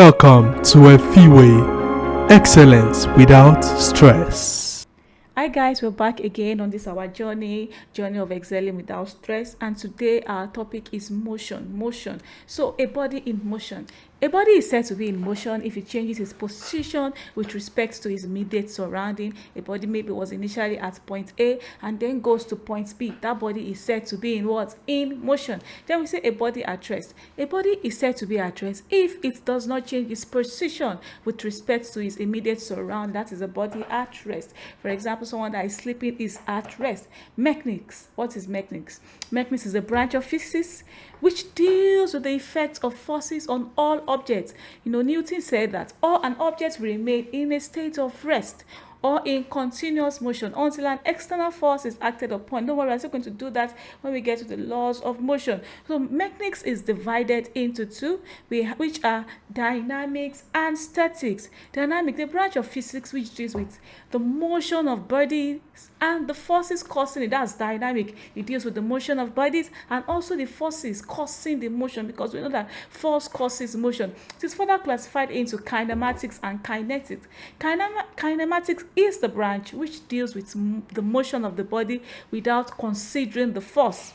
Welcome to Efiwe, excellence without stress. Hi guys, we're back again on this our journey of excelling without stress, and today our topic is motion. So a body in motion. A body is said to be in motion if it changes its position with respect to its immediate surrounding. A body maybe was initially at point A and then goes to point B. That body is said to be in what? In motion. Then we say a body at rest. A body is said to be at rest if it does not change its position with respect to its immediate surrounding. That is a body at rest. For example, someone that is sleeping is at rest. Mechanics. What is mechanics? Mechanics is a branch of physics which deals with the effects of forces on all objects. Newton said that an object will remain in a state of rest or in continuous motion until an external force is acted upon. Don't worry, we're still going to do that when we get to the laws of motion. So mechanics is divided into two, which are dynamics and statics. Dynamic, the branch of physics which deals with the motion of bodies and the forces causing it. That's dynamic. It deals with the motion of bodies and also the forces causing the motion, because we know that force causes motion. It is further classified into kinematics and kinetics. Kinematics is the branch which deals with the motion of the body without considering the force.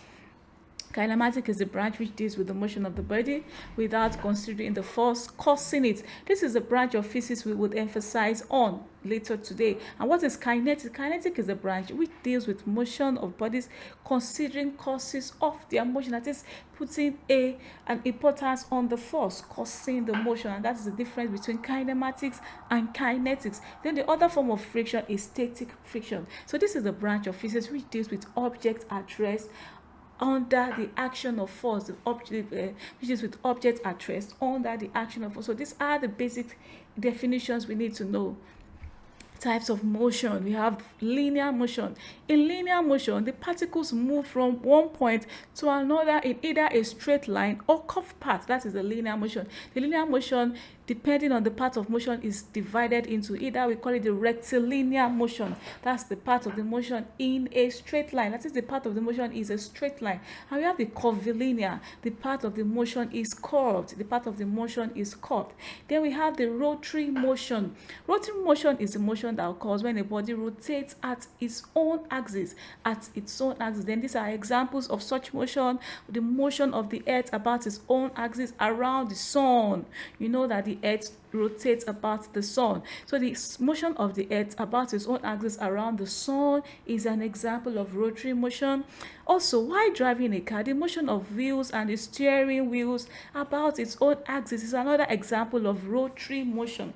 Kinematic is the branch which deals with the motion of the body without considering the force causing it. This is a branch of physics we would emphasize on later today. And what is kinetic? Kinetic is a branch which deals with motion of bodies considering causes of their motion. That is putting an importance on the force causing the motion. And that is the difference between kinematics and kinetics. Then the other form of friction is static friction. So this is a branch of physics which deals with objects at rest under the action of force, which is with objects at rest under the action of force. So these are the basic definitions we need to know. Types of motion. We have linear motion. In linear motion, the particles move from one point to another in either a straight line or curved path. That is the linear motion. The linear motion, depending on the path of motion, is divided into either we call it the rectilinear motion. That's the part of the motion in a straight line. That is, the part of the motion is a straight line. And we have the curvilinear. The part of the motion is curved. The part of the motion is curved. Then we have the rotary motion. Rotary motion is the motion that occurs when a body rotates at its own axis. Then these are examples of such motion. The motion of the earth about its own axis around the sun. You know that the earth rotates about the sun. So the motion of the earth about its own axis around the sun is an example of rotary motion. Also, while driving a car, the motion of wheels and the steering wheels about its own axis is another example of rotary motion.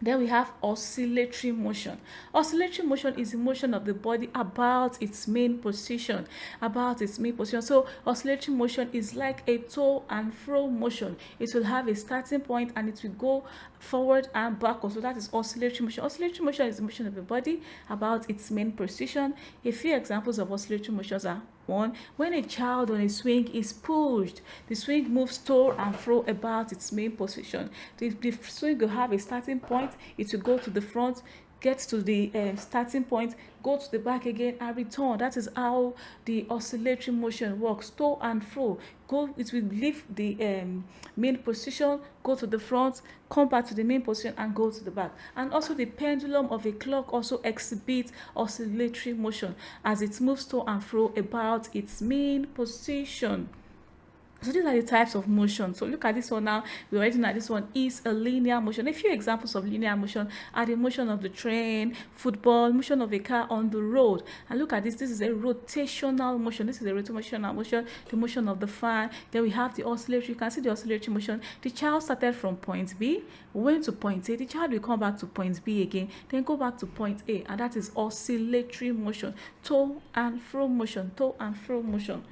Then we have oscillatory motion. Oscillatory motion is the motion of the body about its main position. So oscillatory motion is like a to and fro motion. It will have a starting point and it will go forward and backward. So that is oscillatory motion. Oscillatory motion is the motion of the body about its main position. A few examples of oscillatory motions are: one, when a child on a swing is pushed, the swing moves to and fro about its main position. The swing will have a starting point, it will go to the front, get to the starting point, go to the back again and return. That is how the oscillatory motion works, to and fro. It will leave the main position, go to the front, come back to the main position and go to the back. And also the pendulum of a clock also exhibits oscillatory motion as it moves to and fro about its main position. So these are the types of motion. So look at this one now. We already know this one is a linear motion. A few examples of linear motion are the motion of the train, football, motion of a car on the road. And look at this. This is a rotational motion. This is a rotational motion. The motion of the fan. Then we have the oscillatory. You can see the oscillatory motion. The child started from point B, went to point A. The child will come back to point B again, then go back to point A. And that is oscillatory motion. To and fro motion. To and fro motion.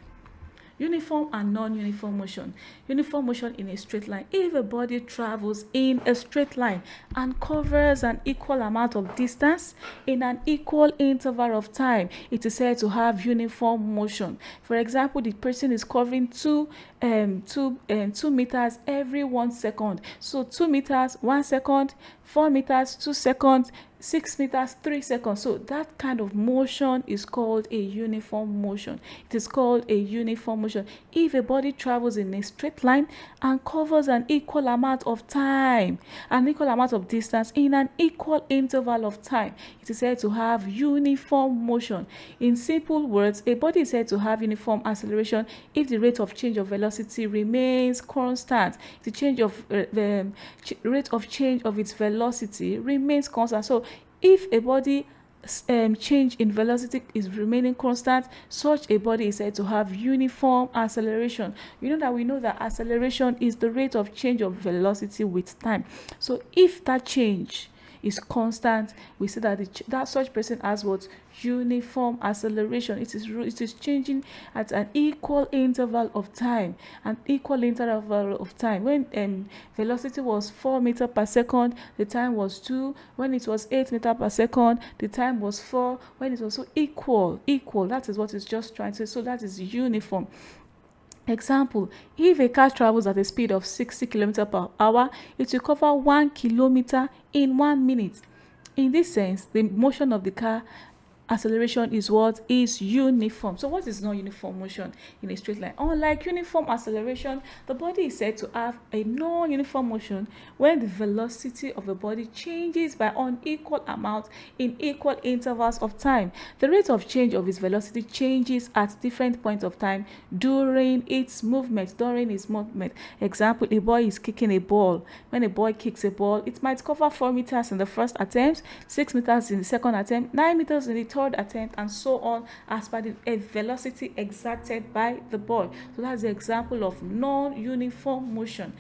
Uniform and non-uniform motion. Uniform motion in a straight line. If a body travels in a straight line and covers an equal amount of distance in an equal interval of time, it is said to have uniform motion. For example, the person is covering 2 meters every 1 second. So 2 meters, 1 second, 4 meters, 2 seconds, 6 meters 3 seconds. So that kind of motion is called a uniform motion. It is called a uniform motion. If a body travels in a straight line and covers an equal amount of time, an equal amount of distance in an equal interval of time, it is said to have uniform motion. In simple words, a body is said to have uniform acceleration if the rate of change of velocity remains constant. The rate of change of its velocity remains constant. So if a body change in velocity is remaining constant, such a body is said to have uniform acceleration. We know that acceleration is the rate of change of velocity with time. So if that change is constant, we say that that such person has what? Uniform acceleration. It is changing at an equal interval of time. When velocity was 4 meters per second, the time was 2. When it was 8 meters per second, the time was 4. When it was so equal, that is what it's just trying to say. So that is uniform. Example, if a car travels at a speed of 60 km per hour, it will cover 1 kilometer in 1 minute. In this sense, the motion of the car acceleration is what? Is uniform. So what is non-uniform motion in a straight line? Unlike uniform acceleration, the body is said to have a non-uniform motion when the velocity of the body changes by unequal amounts in equal intervals of time. The rate of change of its velocity changes at different points of time during its movement. Example, a boy is kicking a ball. When a boy kicks a ball, it might cover 4 meters in the first attempt, 6 meters in the second attempt, 9 meters in the third attempt, and so on, as per the velocity exerted by the boy. So that's the example of non-uniform motion.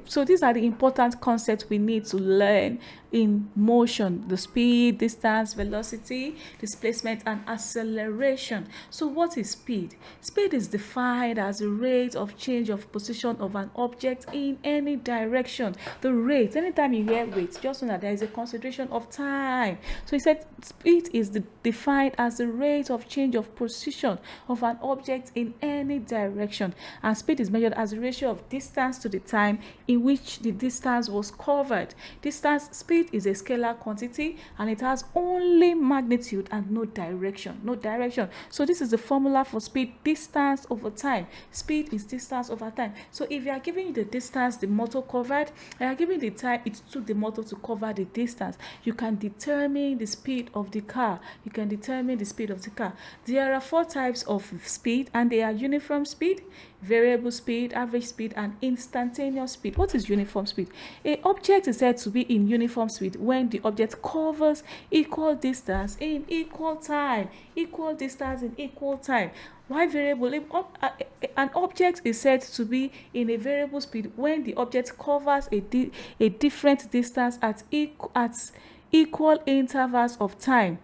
So these are the important concepts we need to learn in motion: the speed, distance, velocity, displacement, and acceleration. So what is speed? Speed is defined as the rate of change of position of an object in any direction. The rate, anytime you hear rate, just know that there is a consideration of time. So he said speed is defined as the rate of change of position of an object in any direction, and speed is measured as the ratio of distance to the time in which the distance was covered. Speed is a scalar quantity, and it has only magnitude and no direction. So this is the formula for speed: distance over time. Speed is distance over time. So if you are giving the distance the motor covered, and you are giving the time it took the motor to cover the distance, you can determine the speed of the car. There are 4 types of speed, and they are uniform speed, variable speed, average speed, and instantaneous speed. What is uniform speed? An object is said to be in uniform speed when the object covers equal distance in equal time. Why variable? An object is said to be in a variable speed when the object covers a different distance at equal intervals of time.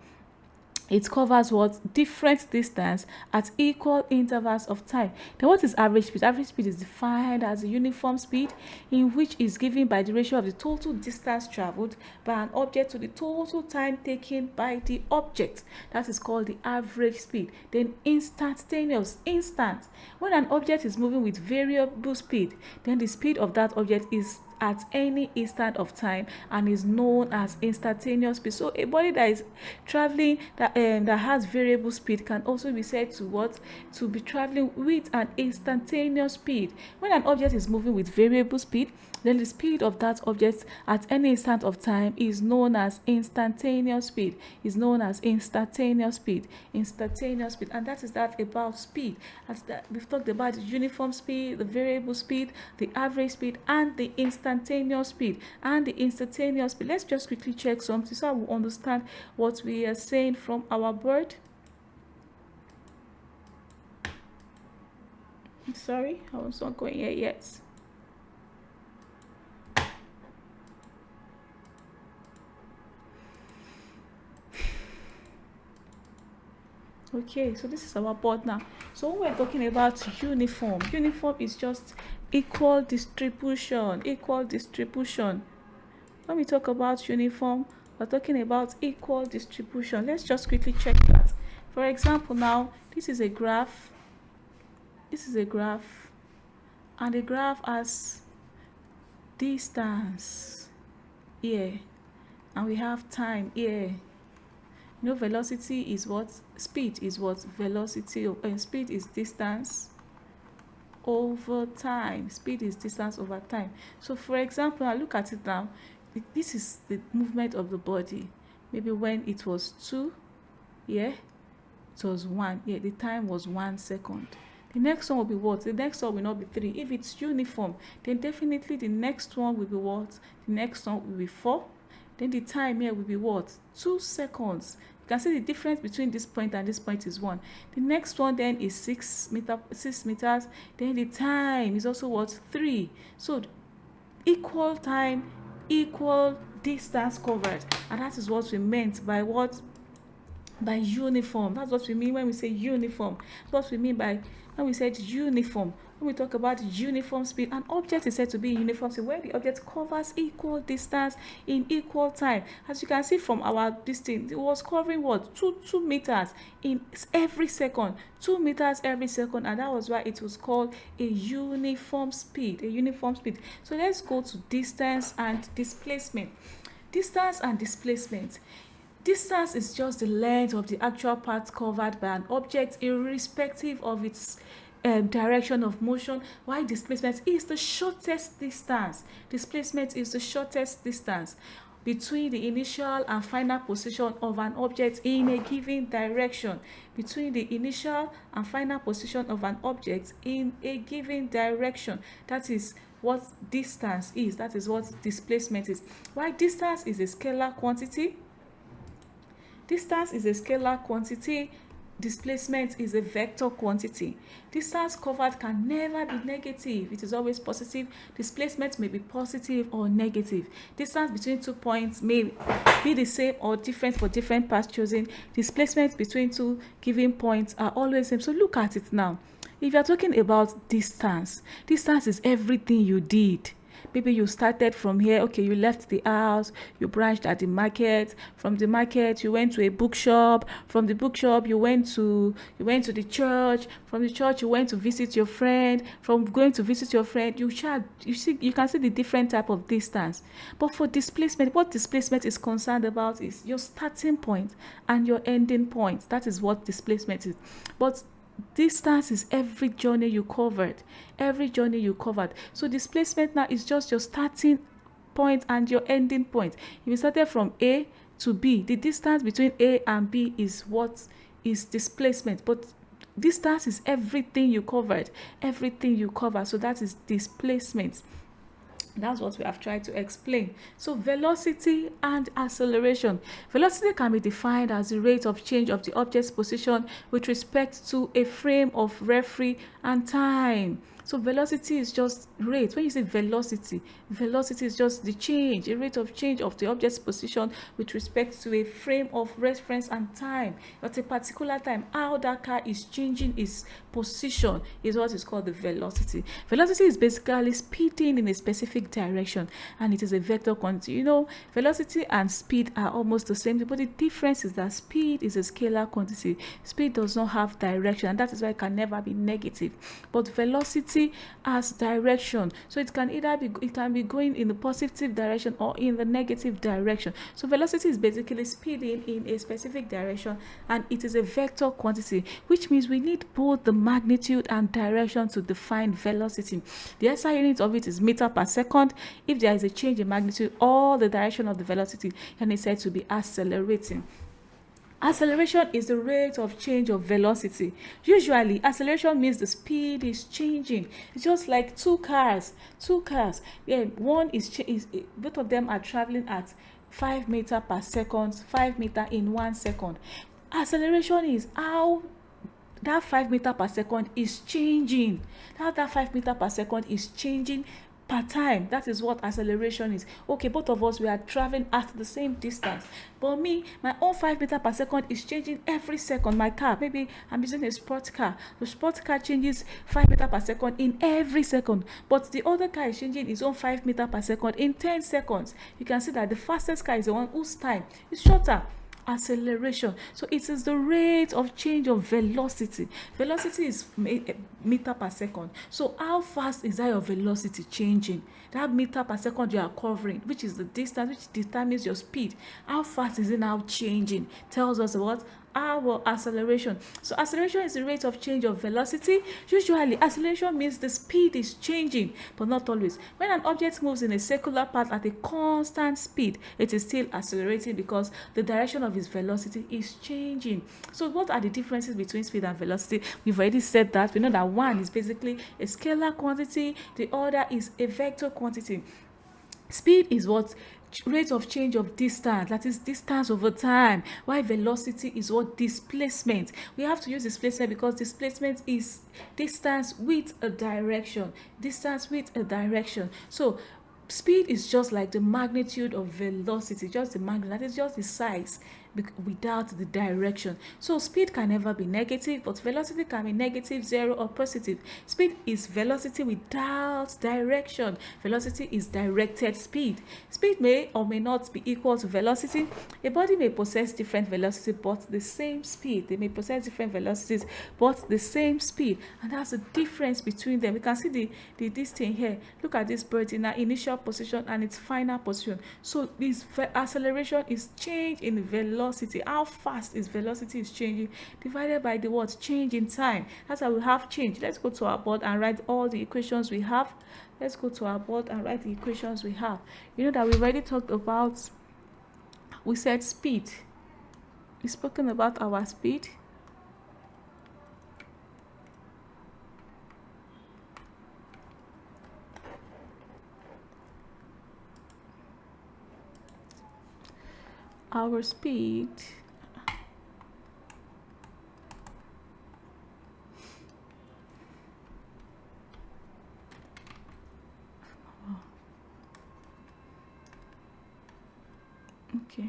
It covers what? Different distance at equal intervals of time. Then what is average speed? Average speed is defined as a uniform speed in which is given by the ratio of the total distance traveled by an object to the total time taken by the object. That is called the average speed. Then instantaneous. When an object is moving with variable speed, then the speed of that object is at any instant of time and is known as instantaneous speed. So a body that is traveling that has variable speed can also be said to be traveling with an instantaneous speed. When an object is moving with variable speed, then the speed of that object at any instant of time is known as instantaneous speed. Instantaneous speed. And that is that about speed. We've talked about the uniform speed, the variable speed, the average speed, and the instantaneous speed. Let's just quickly check something so we understand what we are saying from our board. I'm sorry, I was not going here yet. Okay, so this is our board now. So when we're talking about uniform is just equal distribution. When we talk about uniform, we're talking about equal distribution. Let's just quickly check that. For example, now this is a graph, and the graph has distance here, and we have time here. You know, velocity is what? Speed is what? Velocity, and speed is distance over time. Speed is distance over time. So for example, I look at it now. This is the movement of the body. Maybe when it was 2, yeah, it was 1, yeah, the time was 1 second. The next one will be what? The next one will not be 3. If it's uniform, then definitely the next one will be what? The next one will be 4. Then the time here will be what? 2 seconds. You can see the difference between this point and this point is 1. The next one then is 6 meters. Then the time is also what? 3. So equal time, equal distance covered. And that is what we meant by what? By uniform. That's what we mean when we say uniform. That's what we mean by when we said uniform. When we talk about uniform speed, an object is said to be in uniform speed when the object covers equal distance in equal time. As you can see from our distance, it was covering what? 2 meters in every second. 2 meters every second, and that was why it was called a uniform speed. A uniform speed. So let's go to distance and displacement. Distance and displacement. Distance is just the length of the actual path covered by an object irrespective of its direction of motion, while displacement is the shortest distance. Displacement is the shortest distance between the initial and final position of an object in a given direction. Between the initial and final position of an object in a given direction. That is what distance is. That is what displacement is. While distance is a scalar quantity, distance is a scalar quantity, displacement is a vector quantity. Distance covered can never be negative. It is always positive. Displacement may be positive or negative. Distance between 2 points may be the same or different for different paths chosen. Displacement between 2 given points are always the same. So look at it now. If you are talking about distance, distance is everything you did. Maybe you started from here, okay, you left the house, you branched at the market, from the market you went to a bookshop, from the bookshop you went to the church, from the church you went to visit your friend, from going to visit your friend, you can see the different type of distance. But for displacement, what displacement is concerned about is your starting point and your ending point. That is what displacement is. But distance is every journey you covered. So displacement now is just your starting point and your ending point. If you started from A to B, the distance between A and B is what is displacement. But distance is everything you covered. So that is displacement. That's what we have tried to explain. So velocity and acceleration. Velocity can be defined as the rate of change of the object's position with respect to a frame of reference and time. So velocity is just rate. When you say velocity is just the change, a rate of change of the object's position with respect to a frame of reference and time. At a particular time, how that car is changing its position is what is called the velocity. Velocity is basically speeding in a specific direction, and it is a vector quantity. You know, velocity and speed are almost the same, but the difference is that speed is a scalar quantity. Speed does not have direction, and that is why it can never be negative. But velocity has direction, so it can be going in the positive direction or in the negative direction. So velocity is basically speeding in a specific direction, and it is a vector quantity, which means we need both the magnitude and direction to define velocity. The SI unit of it is meter per second. If there is a change in magnitude or the direction of the velocity, then it's said to be accelerating. Acceleration is the rate of change of velocity. Usually, acceleration means the speed is changing. It's just like two cars. Yeah, both of them are traveling at 5 meters per second, 5 meters in 1 second. Acceleration is how that 5 meters per second is changing. How that 5 meters per second is changing per time. That is what acceleration is. Okay, both of us, we are traveling at the same distance, but me, my own 5 meters per second is changing every second. My car, maybe I'm using a sports car, the sports car changes 5 meters per second in every second, but the other car is changing its own 5 meters per second in 10 seconds. You can see that the fastest car is the one whose time is shorter. acceleration. So it is the rate of change of velocity. Velocity is meter per second. So how fast is that your velocity changing? That meter per second you are covering, which is the distance, which determines your speed. How fast is it now changing? Tells us what? Our acceleration. So acceleration is the rate of change of velocity. Usually acceleration means the speed is changing, but not always. When an object moves in a circular path at a constant speed, it is still accelerating because the direction of its velocity is changing. So what are the differences between speed and velocity? We've already said that. We know that one is basically a scalar quantity, the other is a vector quantity. Speed is what? Rate of change of distance, that is distance over time, while velocity is what? Displacement. We have to use displacement because displacement is distance with a direction. Distance with a direction. So speed is just like the magnitude of velocity, just the magnitude, that is just the size without the direction. So speed can never be negative, but velocity can be negative, zero, or positive. Speed is velocity without direction. Velocity is directed speed. Speed may or may not be equal to velocity. A body may possess different velocity but the same speed. They may possess different velocities but the same speed, and that's the difference between them. We can see this thing here. Look at this bird in our initial position and its final position. So this acceleration is change in velocity. How fast is velocity is changing divided by the what? Change in time. That's how we have change. Let's go to our board and write all the equations we have. Let's go to our board and write the equations we have. You know that we've already talked about, we said speed. We've spoken about our speed. Our speed okay.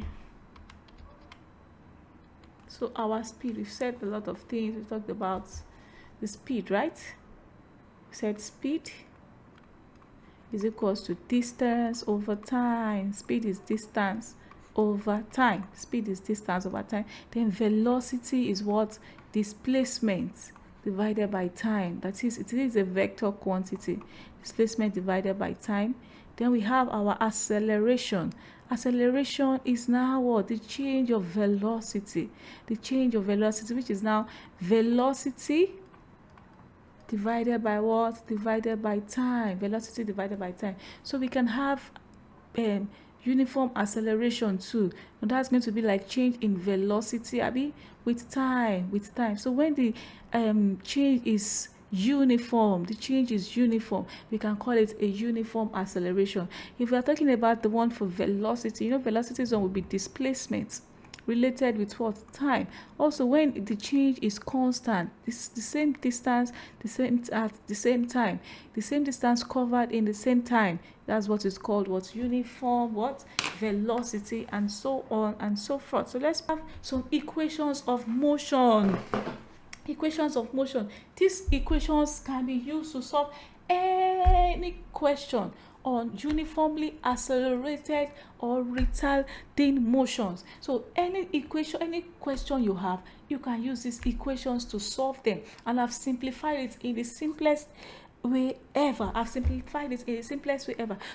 So our speed, we've said a lot of things. We talked about the speed, right? We said speed is equals to distance over time. Speed is distance over time. Speed is distance over time. Then velocity is what? Displacement divided by time. That is, it is a vector quantity. Displacement divided by time. Then we have our acceleration. Acceleration is now what? The change of velocity. The change of velocity, which is now velocity divided by what? Divided by time. Velocity divided by time. So we can have uniform acceleration too. Now that's going to be like change in velocity, Abby, with time. So when the change is uniform, the change is uniform, we can call it a uniform acceleration. If we are talking about the one for velocity, you know, velocity zone will be displacement related with what? Time. Also, when the change is constant, it's the same distance, at the same time, the same distance covered in the same time. That's what is called what? Uniform what? Velocity, and so on and so forth. So let's have some equations of motion. Equations of motion. These equations can be used to solve any question on uniformly accelerated or retarding motions. So any equation, any question you have, you can use these equations to solve them. And I've simplified it in the simplest way ever.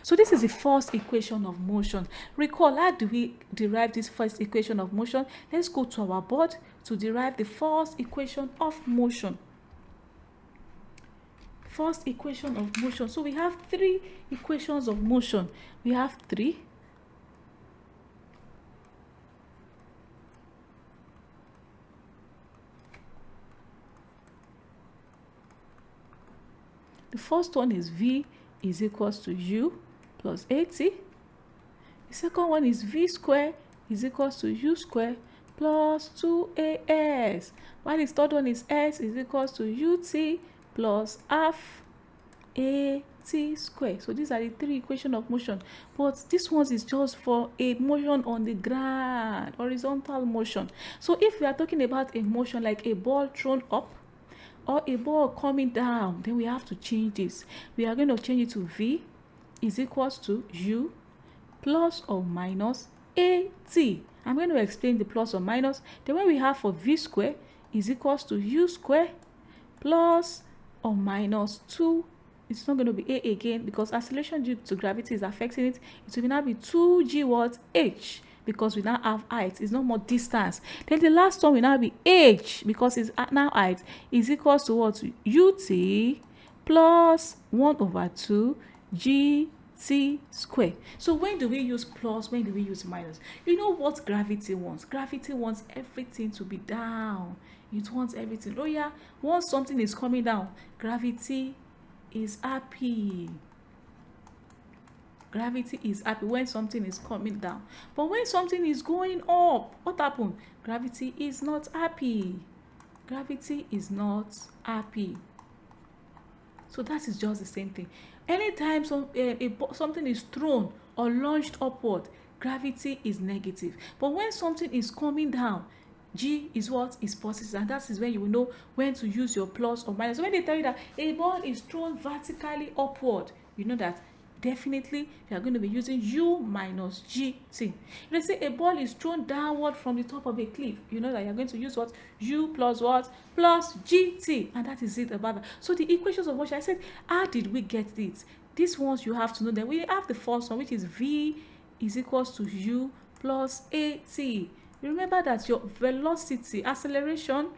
So this is the first equation of motion. Recall, how do we derive this first equation of motion? Let's go to our board to derive the first equation of motion. First equation of motion. So we have three equations of motion. We have three. The first one is V is equals to U plus AT. The second one is V square is equals to U square plus 2AS. While the third one is S is equals to UT plus half AT square. So these are the three equations of motion. But this one is just for a motion on the ground, horizontal motion. So if we are talking about a motion like a ball thrown up or a ball coming down, then we have to change this. We are going to change it to V is equals to U plus or minus AT. I'm going to explain the plus or minus. Then when we have for v square is equals to u square plus or minus 2. It's not going to be a again because acceleration due to gravity is affecting it. It will now be 2g what h, because we now have height. It's no more distance. Then the last one will now be h, because it's now height, is equals to what? ut plus 1 over 2 gt square. So when do we use plus? When do we use minus? You know what gravity wants? Gravity wants everything to be down. It wants everything. Oh yeah, once something is coming down, gravity is happy. Gravity is happy when something is coming down. But when something is going up, what happened? Gravity is not happy. Gravity is not happy. So that is just the same thing. Anytime something is thrown or launched upward, gravity is negative. But when something is coming down, G is what? Is positive. And that is when you will know when to use your plus or minus. So when they tell you that a ball is thrown vertically upward, you know that definitely you are going to be using U minus GT. If they say a ball is thrown downward from the top of a cliff, you know that you are going to use what? U plus what? Plus GT. And that is it about that. So the equations of motion, I said, how did we get this? These ones you have to know. Then we have the first one, which is V is equals to U plus AT. Remember that your velocity, acceleration,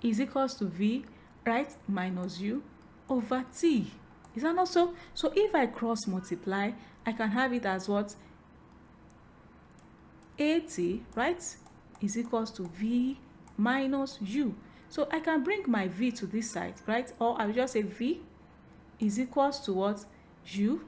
is equals to V, right, minus U over T. Is that not so? So if I cross multiply, I can have it as what? AT, right, is equals to V minus U. So I can bring my V to this side, right? Or I will just say V is equals to what? U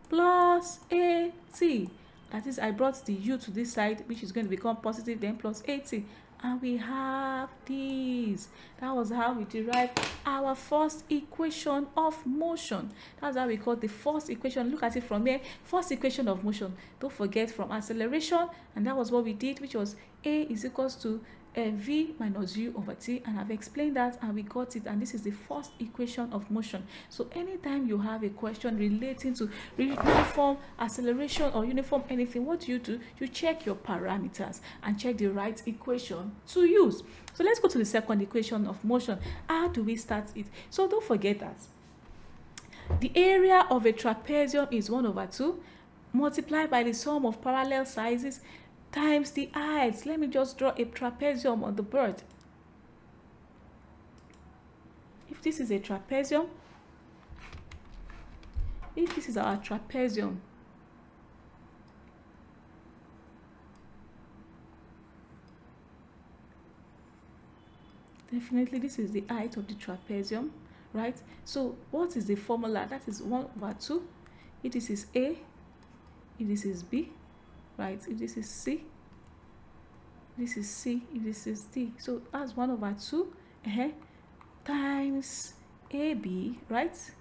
plus AT. That is, I brought the U to this side, which is going to become positive, then plus 80. And we have this. That was how we derived our first equation of motion. That's how we call the first equation. Look at it from here. First equation of motion. Don't forget from acceleration. And that was what we did, which was A is equals to V minus U over T, and I've explained that and we got it, and this is the first equation of motion. So anytime you have a question relating to uniform acceleration or uniform anything, what do? You check your parameters and check the right equation to use. So let's go to the second equation of motion. How do we start it? So don't forget that the area of a trapezium is 1 over 2 multiplied by the sum of parallel sizes times the height. Let me just draw a trapezium on the board. If this is a trapezium, if this is our trapezium, definitely this is the height of the trapezium, right? So what is the formula? That is 1 over 2. If this is A, if this is B, right? If this is C, this is C, if this is D. So that's 1 over 2 times AB, right?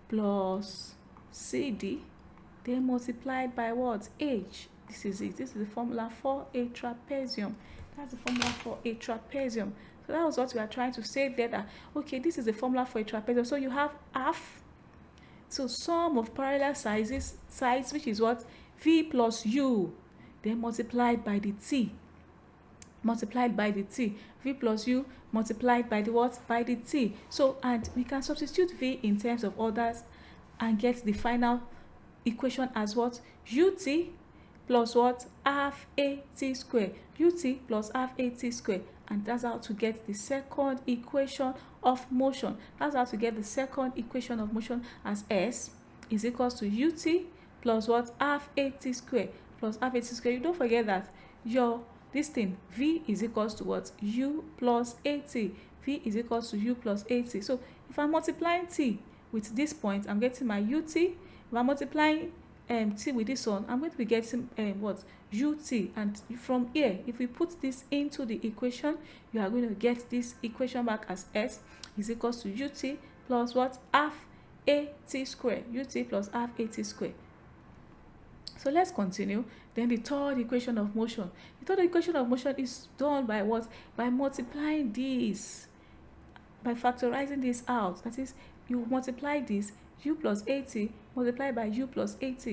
Plus CD, then multiplied by what? H. This is it. This is the formula for a trapezium. That's the formula for a trapezium. So that was what we are trying to say there, that okay, this is the formula for a trapezium. So you have half. So sum of parallel sides, which is what? V plus U, then multiplied by the T, multiplied by the T, V plus U multiplied by the what? By the T. So, and we can substitute V in terms of orders and get the final equation as what? UT plus what? Half AT square. UT plus half AT square. And that's how to get the second equation of motion. That's how to get the second equation of motion as S is equals to UT plus what? Half AT square plus half AT square. You don't forget that your this thing V is equals to what? U plus AT. V is equals to U plus AT. So if I'm multiplying T with this point, I'm getting my UT. If I'm multiplying T with this one, I'm going to be getting what? UT. And from here, if we put this into the equation, you are going to get this equation back as S is equals to UT plus what? Half AT square. UT plus half AT square. So let's continue. Then the third equation of motion. The third equation of motion is done by what? By multiplying this, by factorizing this out. That is, you multiply this, U plus AT multiplied by U plus AT.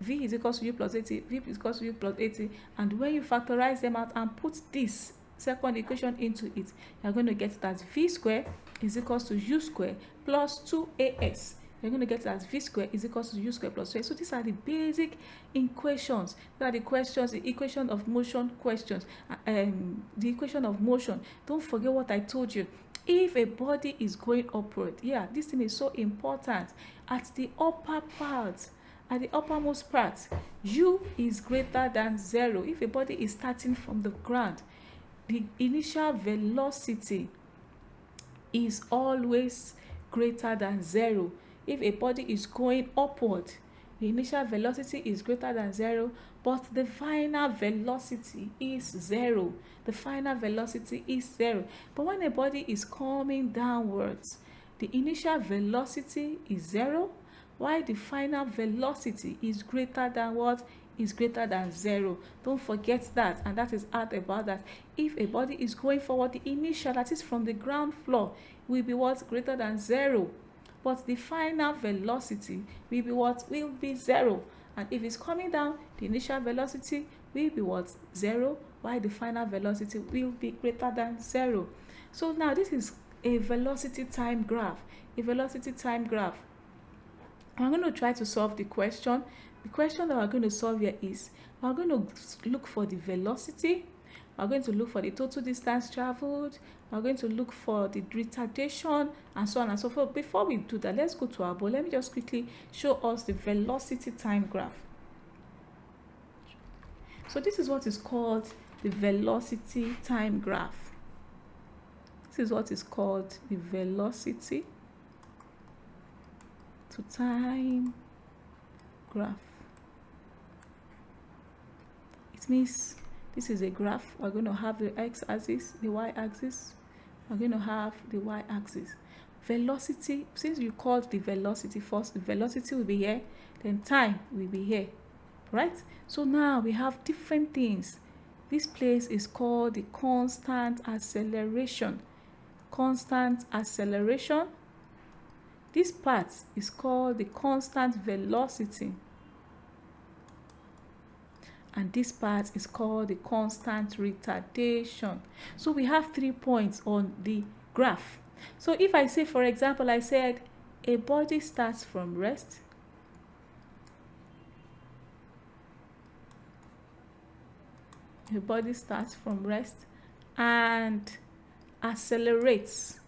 v is equals to u plus 80, v is equals to u plus 80, and when you factorize them out and put this second equation into it, you're going to get that v square is equals to u square plus 2as. You're going to get that v square is equals to u square plus 2. So these are the basic equations. These are the questions, the equation of motion questions. The equation of motion. Don't forget what I told you. If a body is going upward, yeah, this thing is so important. At the upper part, at the uppermost part, u is greater than 0. If a body is starting from the ground, the initial velocity is always greater than 0. If a body is going upward, the initial velocity is greater than 0, but the final velocity is 0. The final velocity is 0. But when a body is coming downwards, the initial velocity is 0, while the final velocity is greater than what? Is greater than 0. Don't forget that, and that is out about that. If a body is going forward, the initial, that is from the ground floor, will be what? Greater than 0. But the final velocity will be what? Will be 0. And if it's coming down, the initial velocity will be what? 0, while the final velocity will be greater than 0. So now this is a velocity time graph. A velocity time graph. I'm going to try to solve the question. The question that we're going to solve here is, we're going to look for the velocity. We're going to look for the total distance traveled. We're going to look for the retardation, and so on and so forth. Before we do that, let's go to our board. Let me just quickly show us the velocity time graph. So this is what is called the velocity time graph. This is what is called the velocity to time graph. It means this is a graph. We're going to have the x-axis, the y-axis. We're going to have the y-axis. Velocity, since you called the velocity first, the velocity will be here, then time will be here, right? So now we have different things. This place is called the constant acceleration. Constant acceleration. This part is called the constant velocity. And this part is called the constant retardation. So we have 3 points on the graph. So if I say, for example, I said a body starts from rest. A body starts from rest and accelerates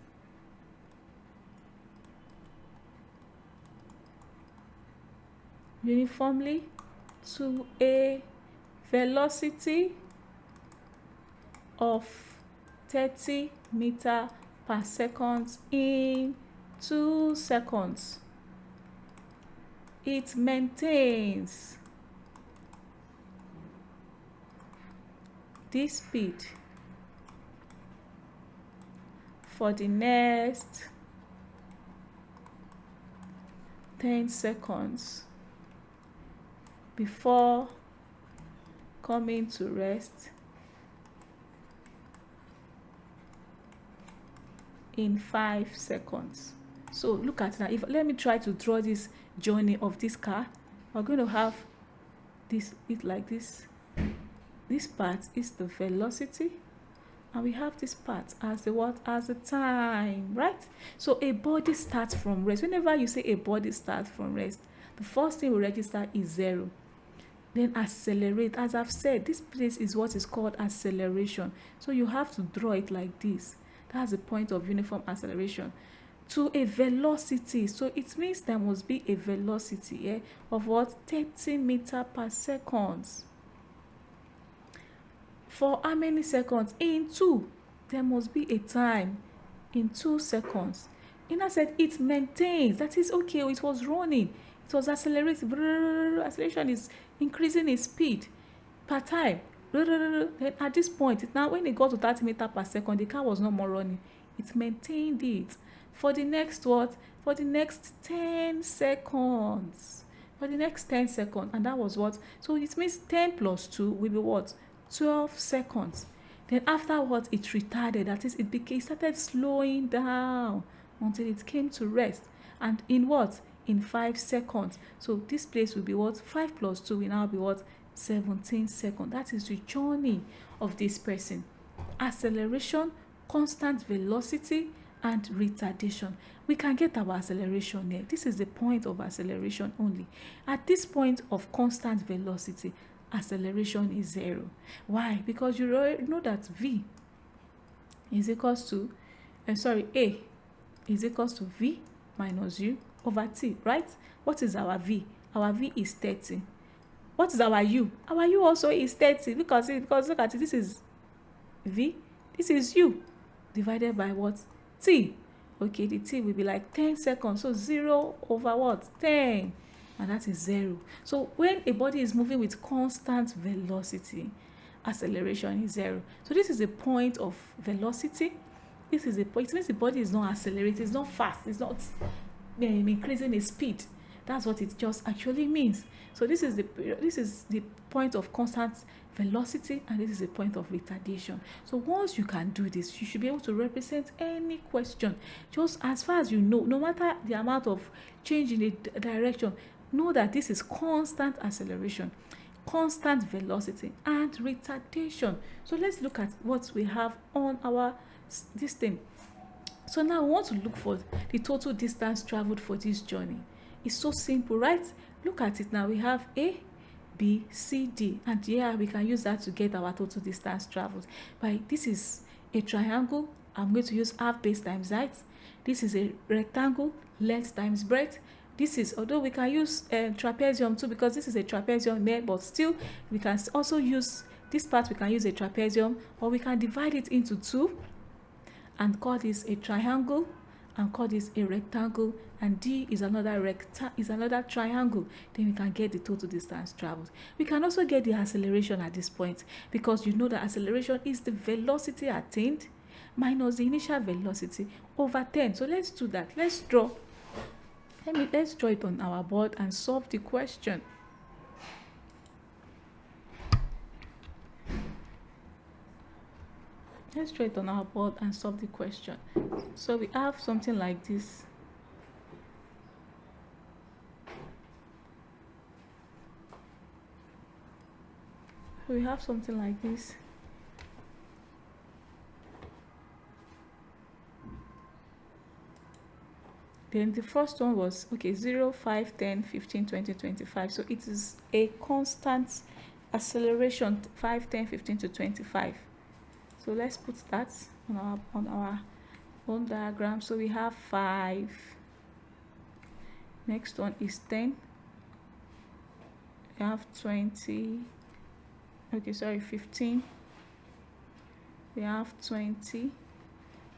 uniformly to a velocity of 30 meters per second in 2 seconds. It maintains this speed for the next 10 seconds before coming to rest in 5 seconds. So look at that. Let me try to draw this journey of this car. We're going to have it like this. This part is the velocity, and we have this part as the what? As the time, right? So a body starts from rest. Whenever you say a body starts from rest, the first thing we register is 0. Then accelerate. As I've said, this place is what is called acceleration. So you have to draw it like this. That's the point of uniform acceleration. To a velocity. So it means there must be a velocity of what? 30 meters per second. For how many seconds? In 2. There must be a time in 2 seconds. And I said it maintains. That is okay. It was running. It was accelerating. Acceleration is increasing its speed per time. Then at this point, now when it got to 30 meters per second, the car was no more running. It maintained it for the next what? For the next 10 seconds. For the next 10 seconds. And that was what? So it means 10 plus 2 will be what? 12 seconds. Then afterwards, it retarded. That is, it started slowing down until it came to rest. And in what? in 5 seconds. So this place will be what? 5 plus 2 will now be what? 17 seconds. That is the journey of this person. Acceleration, constant velocity, and retardation. We can get our acceleration here. This is the point of acceleration only. At this point of constant velocity, acceleration is 0. Why? Because you already know that V is equals to, A is equals to V minus U over T, right? What is our V? Our V is 30. What is our U? Our U also is 30 because look at it, this is V, this is U, divided by what? T. Okay, the T will be like 10 seconds. So 0 over what? 10. And that is 0. So when a body is moving with constant velocity, acceleration is 0. So this is a point of velocity. This is a point. It means the body is not accelerating, it's not fast, it's not increasing its speed. That's what it just actually means. So this is the point of constant velocity, and this is a point of retardation. So once you can do this, you should be able to represent any question just as far as you know, no matter the amount of change in the direction. Know that this is constant acceleration, constant velocity, and retardation. So let's look at what we have on our this thing. So now we want to look for the total distance traveled for this journey. It's so simple, right? Look at it now. We have A, B, C, D, and yeah, we can use that to get our total distance traveled. But this is a triangle. I'm going to use half base times height. This is a rectangle, length times breadth. This is, although we can use trapezium too, because this is a trapezium there, but still we can also use this part. We can use a trapezium, or we can divide it into 2 and call this a triangle and call this a rectangle, and D is another triangle. Then we can get the total distance traveled. We can also get the acceleration at this point, because you know that acceleration is the velocity attained minus the initial velocity over 10. So let's do that. Let's draw it on our board and solve the question. Let's draw it on our board and solve the question. So we have something like this. We have something like this. Then the first one was, okay, 0, 5, 10, 15, 20, 25. So it is a constant acceleration, 5, 10, 15 to 25. So let's put that on our own diagram. So we have 5. Next one is 10. We have 20. Okay, sorry, 15. We have 20.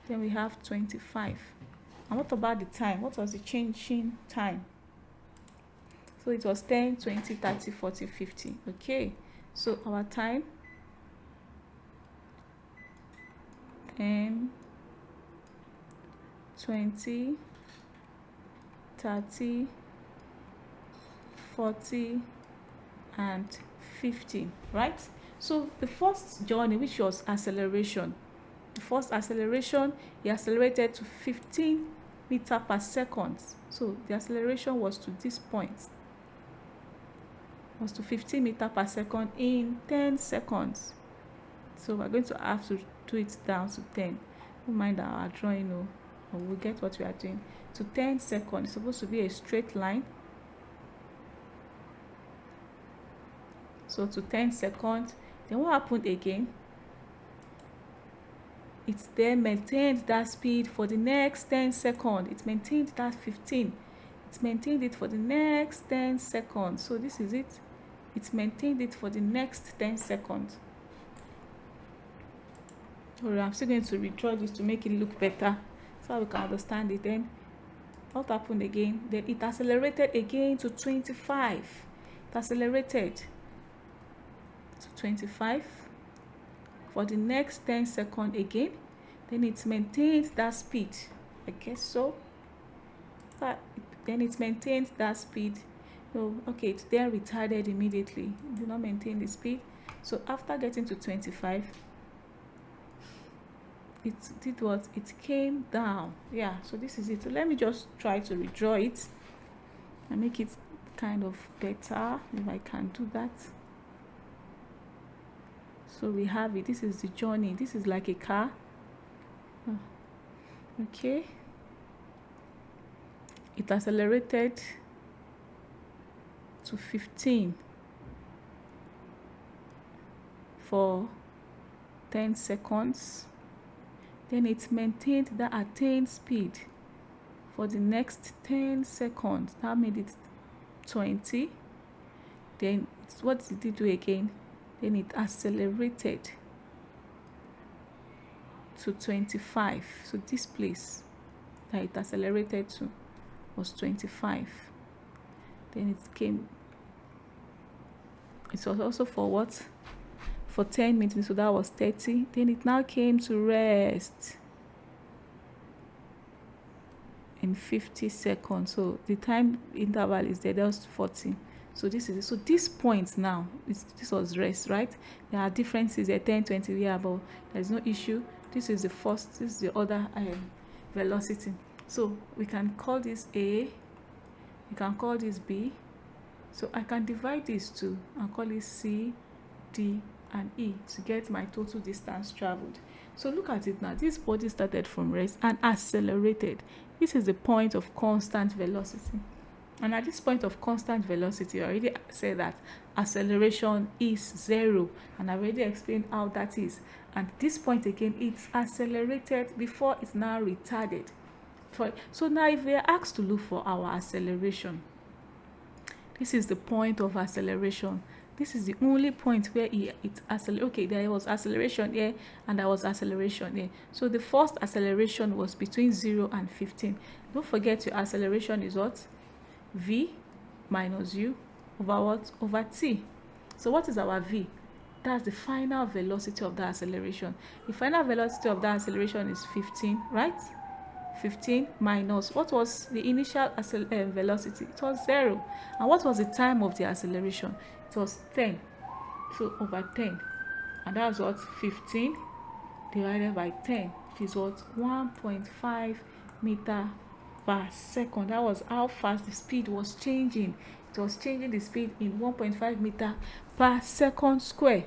Then we have 25. And what about the time? What was the changing time? So it was 10, 20, 30, 40, 50. Okay, so our time, 10, 20, 30, 40, and 50, right? So the first journey, which was acceleration, the first acceleration, he accelerated to 15 meters per second. So the acceleration was to this point, was to 15 meters per second in 10 seconds. So we're going to have to do it down to 10. Don't mind our drawing, or we'll get what we are doing. To 10 seconds, it's supposed to be a straight line. So to 10 seconds, then what happened again? It then maintained that speed for the next 10 seconds. It maintained that 15. It maintained it for the next 10 seconds. So this is it. It maintained it for the next 10 seconds. Alright, I'm still going to redraw this to make it look better so we can understand it. Then what happened again? Then it accelerated again to 25. It accelerated to 25 for the next 10 seconds again. Then it maintained that speed, I guess so. But then it maintained that speed. No, okay, it's then retarded immediately. It did not maintain the speed. So after getting to 25, it did what? It came down. Yeah, so this is it. So let me just try to redraw it. I make it kind of better if I can do that. So we have it. This is the journey. This is like a car. Okay. It accelerated to 15 for 10 seconds. Then it maintained the attained speed for the next 10 seconds. That made it 20. Then what did it do again? Then it accelerated to 25. So this place that it accelerated to was 25. Then it came, it was also for what? For 10 minutes, so that was 30. Then it now came to rest in 50 seconds. So the time interval is there, that was 40. So this is it. So this point now, this was rest, right? There are differences there, 10, 20, yeah, but there's no issue. This is the first, this is the other velocity. So we can call this A, we can call this B. So I can divide these two and call it C, D, and E to get my total distance traveled. So look at it now. This body started from rest and accelerated. This is the point of constant velocity. And at this point of constant velocity, I already said that acceleration is 0. And I already explained how that is. And this point again, it's accelerated before it's now retarded. So now if we are asked to look for our acceleration, this is the point of acceleration. This is the only point where it accelerated. Okay, there was acceleration here and there was acceleration here. So the first acceleration was between 0 and 15. Don't forget your acceleration is what? V minus U over what? Over T. So what is our V? That's the final velocity of the acceleration. The final velocity of the acceleration is 15, right? 15 minus, what was the initial velocity? It was 0. And what was the time of the acceleration? It was 10. So over 10. And that's what? 15 divided by 10 is what? 1.5 meter per second. That was how fast the speed was changing. It was changing the speed in 1.5 meter per second square.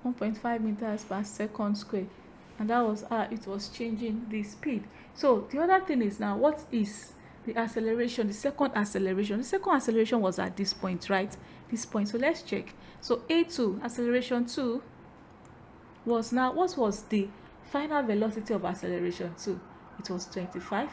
1.5 meters per second square. And that was how it was changing the speed. So the other thing is now, what is the acceleration? The second acceleration. The second acceleration was at this point, right? This point. So let's check. So A2, acceleration 2 was now, what was the final velocity of acceleration 2? It was 25.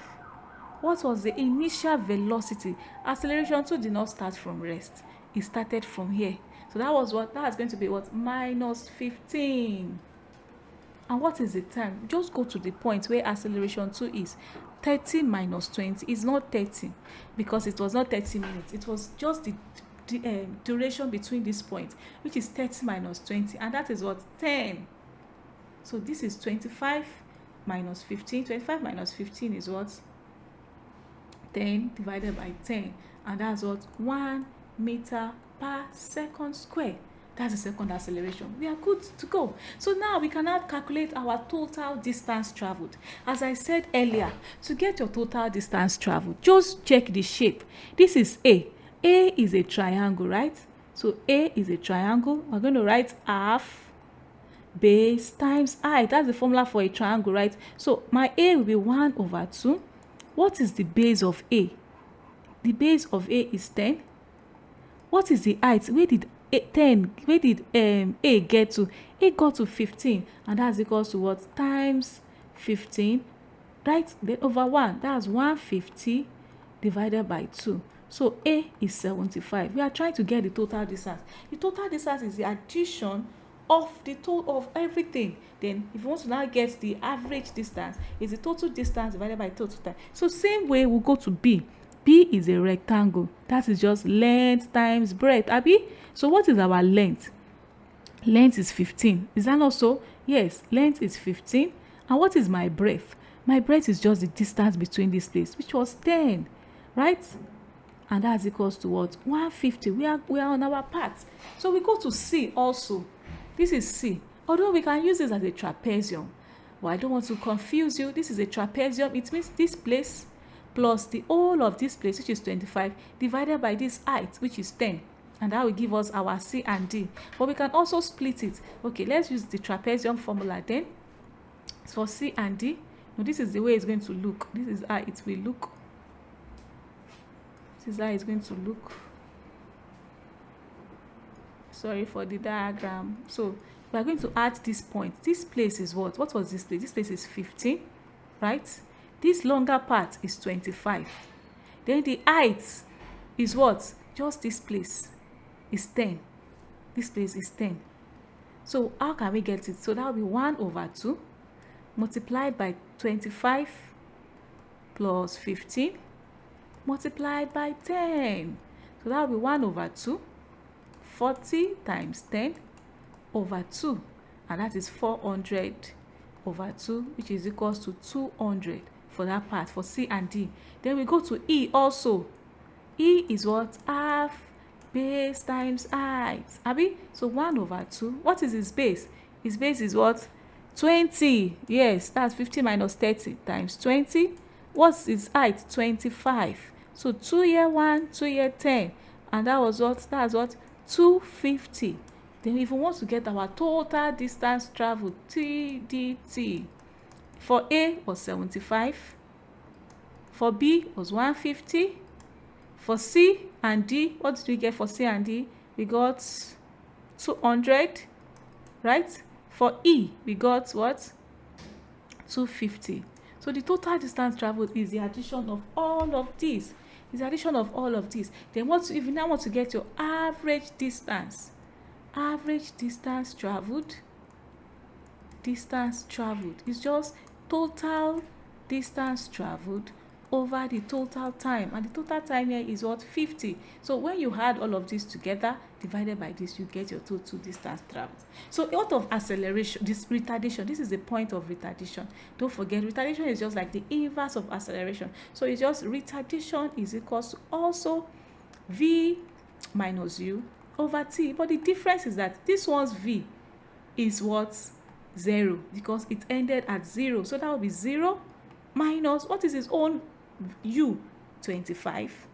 What was the initial velocity? Acceleration 2 did not start from rest. It started from here. So that was what? That's going to be what? Minus 15. And what is the time? Just go to the point where acceleration 2 is. 30 minus 20 is not 30 because it was not 30 minutes. It was just the duration between this point, which is 30 minus 20, and that is what? 10. So this is 25 minus 15. 25 minus 15 is what? 10 divided by 10, and that's what? 1 meter per second square. That's the second acceleration. We are good to go. So now we can now calculate our total distance traveled. As I said earlier, to get your total distance traveled, just check the shape. This is A. A is a triangle, right? So A is a triangle. We're going to write half base times height. That's the formula for a triangle, right? So my A will be 1 over 2. What is the base of A? The base of A is 10. What is the height? Where did A get to? A got to 15, and that's equals to what? Times 15, right? Then over 1, that's 150 divided by 2. So A is 75. We are trying to get the total distance. The total distance is the addition of the total of everything. Then if you want to now get the average distance, is the total distance divided by total time. So same way we'll go to B. B is a rectangle. That is just length times breadth. Abi? So what is our length? Length is 15. Is that not so? Yes, length is 15. And what is my breadth? My breadth is just the distance between this place, which was 10, right? And that's equals to what? 150. We are on our path. So we go to C also. This is C. Although we can use this as a trapezium. But I don't want to confuse you. This is a trapezium. It means this place plus the whole of this place, which is 25, divided by this height, which is 10. And that will give us our C and D. But we can also split it. Okay, let's use the trapezium formula then. For C and D, now this is the way it's going to look. This is how it will look. This is how it's going to look. Sorry for the diagram. So we are going to add this point. This place is what? What was this place? This place is 15, right? This longer part is 25. Then the height is what? Just this place is 10. This place is 10. So how can we get it? So that will be 1 over 2 multiplied by 25 plus 15 multiplied by 10. So that will be 1 over 2, 40 times 10 over 2. And that is 400 over 2, which is equals to 200 for that part, for C and D. Then we go to E also. E is what? Half base times height. Abi? So 1 over 2. What is his base? His base is what? 20. Yes, that's 50 minus 30 times 20. What's his height? 25. So 2 here 1, 2 here 10. And that was what? That's what? 250. Then if we want to get our total distance traveled, TDT, for A was 75. For B was 150. For C and D, what did we get for C and D? We got 200, right? For E, we got what? 250. So the total distance traveled is the addition of all of these. It's the addition of all of these. Then what? If you now want to get your average distance traveled is just total distance traveled over the total time, and the total time here is what? 50. So when you add all of this together divided by this, you get your total distance traveled. So out of acceleration, this retardation, this is the point of retardation. Don't forget, retardation is just like the inverse of acceleration. So it's just retardation is equals to also V minus U over T. But the difference is that this one's V is what? 0, because it ended at 0. So that will be 0 minus, what is its own U? 25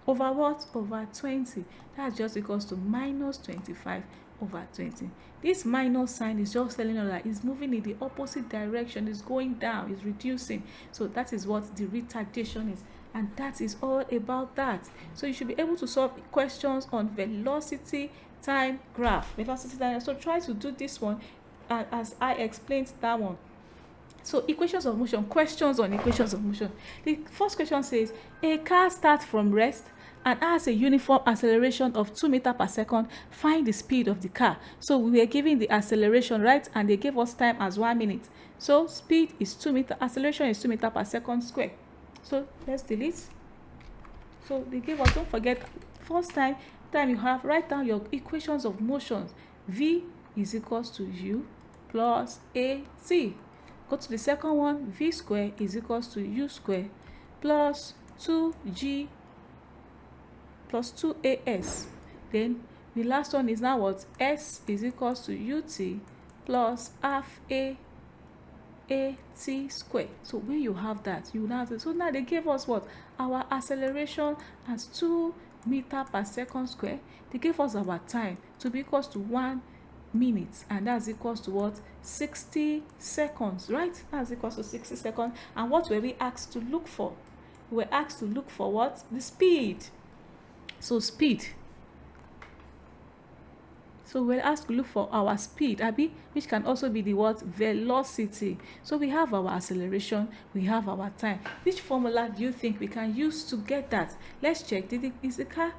over what? Over 20. That's just equals to minus 25 over 20. This minus sign is just telling us that it's moving in the opposite direction. It's going down, it's reducing. So that is what the retardation is, and that is all about that. So you should be able to solve questions on velocity time graph, velocity time. So try to do this one as I explained that one. So equations of motion, questions on equations of motion. The first question says a car starts from rest and has a uniform acceleration of 2 meters per second. Find the speed of the car. So we were given the acceleration, right? And they gave us time as 1 minute. So speed is 2 meters, acceleration is 2 meters per second square. So let's delete. So they gave us, don't forget, first time you have, write down your equations of motion. V is equals to U plus AT. Go to the second one, V square is equals to U square plus 2G plus 2AS. Then the last one is now what? S is equals to UT plus half AT square. So when you have that, you now have, so now they gave us what? Our acceleration as 2 meters per second square. They gave us our time to be equals to 1 minute, and that's equals to what? 60 seconds, right? That's equals to 60 seconds. And what were we asked to look for? We were asked to look for what? The speed. So speed. So we're asked to look for our speed, Abi, which can also be the what? Velocity. So we have our acceleration, we have our time. Which formula do you think we can use to get that? Let's check. Is the car?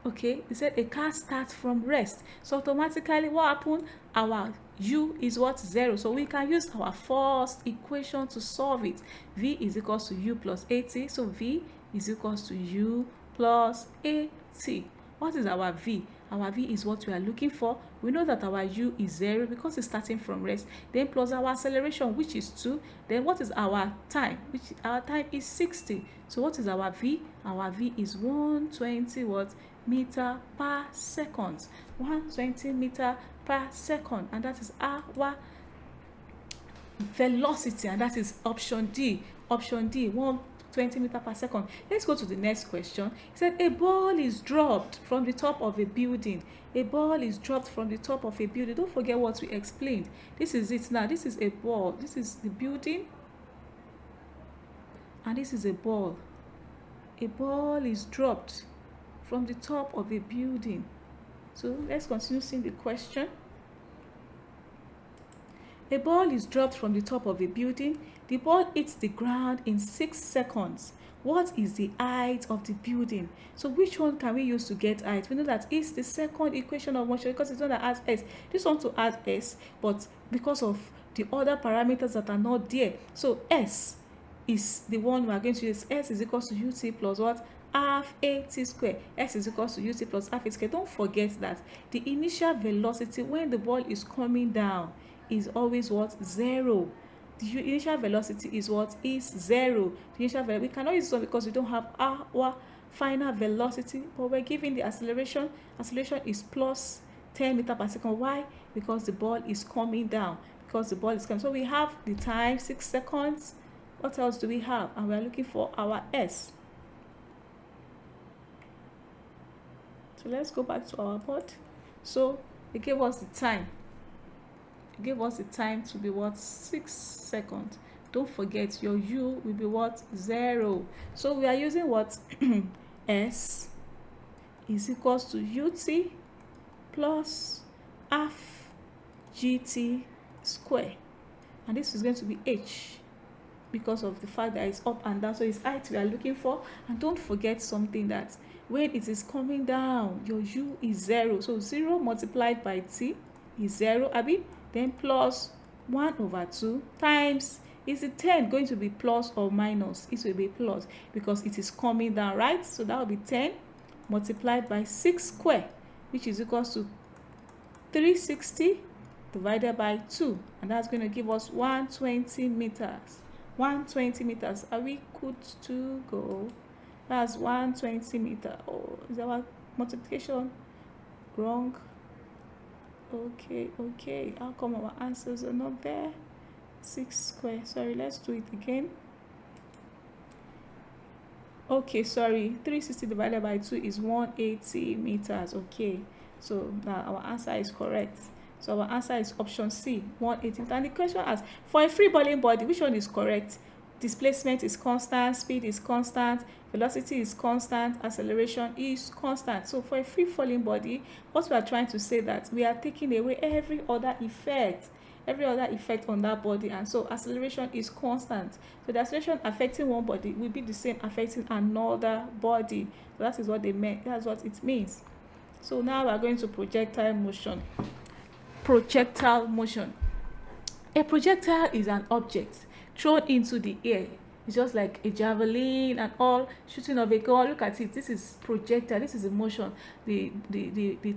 Okay, they said a car starts from rest. So automatically what happened? Our U is what? 0. So we can use our first equation to solve it. V is equals to U plus AT. So V is equals to U plus AT. What is our V? Our V is what we are looking for. We know that our U is 0 because it's starting from rest. Then plus our acceleration, which is 2. Then what is our time? Which our time is 60. So what is our V? Our V is 120 what? Meter per second. 120 meter per second. And that is our velocity. And that is option D. Option D. 20 meters per second. Let's go to the next question. It said a ball is dropped from the top of a building. A ball is dropped from the top of a building. Don't forget what we explained. This is it now. This is a ball. This is the building. And this is a ball. A ball is dropped from the top of a building. So let's continue seeing the question. A ball is dropped from the top of a building. The ball hits the ground in 6 seconds. What is the height of the building? So which one can we use to get height? We know that it's the second equation of motion because it's one that adds s. This one to add s, but because of the other parameters that are not there. So s is the one we are going to use. S is equal to ut plus what? Half at square. S is equal to ut plus half a square. Don't forget that the initial velocity when the ball is coming down is always what? 0. The initial velocity is what? Is 0. The initial velocity, we cannot use this one because we don't have our final velocity, but we're giving the acceleration. Acceleration is plus 10 meters per second. Why? Because the ball is coming down. Because the ball is coming. So we have the time, 6 seconds. What else do we have? And we're looking for our S. So let's go back to our board. So it gave us the time. It gave us the time to be what? 6 seconds. Don't forget your U will be what? 0. So we are using what? S is equals to UT plus half GT square. And this is going to be H because of the fact that it's up and down. So it's height we are looking for. And don't forget something, that when it is coming down, your U is 0. So 0 multiplied by T is 0, Abi. Then plus 1 over 2 times, is the 10 going to be plus or minus? It will be plus because it is coming down, right? So that will be 10 multiplied by 6 square, which is equals to 360 divided by 2. And that's going to give us 120 meters. 120 meters. Are we good to go? That's 120 meters. Oh, is our multiplication wrong? Okay. How come our answers are not there? 6 square. Sorry, let's do it again. Okay, sorry. 360 divided by 2 is 180 meters. Okay, so now our answer is correct. So our answer is option C, 180 meters. And the question asks, for a free falling body, which one is correct? Displacement is constant, speed is constant, velocity is constant, acceleration is constant. So for a free falling body, what we are trying to say that we are taking away every other effect on that body, and so acceleration is constant. So the acceleration affecting one body will be the same affecting another body. So that is what they meant. That's what it means. So now we are going to projectile motion. Projectile motion. A projectile is an object thrown into the air. It's just like a javelin and all, shooting of a gun. Look at it. This is projectile. This is a motion, the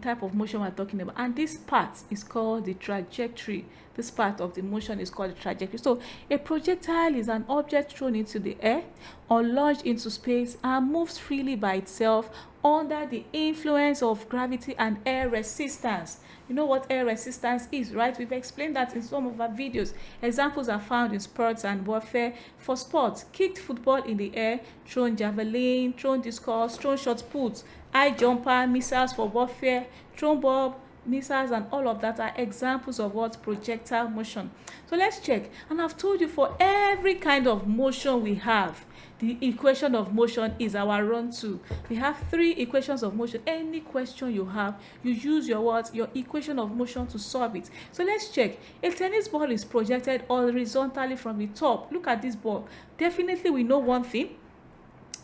type of motion we're talking about. And this part is called the trajectory. This part of the motion is called the trajectory. So a projectile is an object thrown into the air or launched into space and moves freely by itself under the influence of gravity and air resistance. You know what air resistance is, right? We've explained that in some of our videos. Examples are found in sports and warfare. For sports, kicked football in the air, thrown javelin, thrown discus, thrown shot put, high jumper, missiles for warfare, thrown bob, missiles, and all of that are examples of what? Projectile motion. So let's check. And I've told you for every kind of motion we have, the equation of motion is our run to. We have 3 equations of motion. Any question you have, you use your what? Your equation of motion to solve it. So let's check. A tennis ball is projected horizontally from the top. Look at this ball. Definitely we know one thing,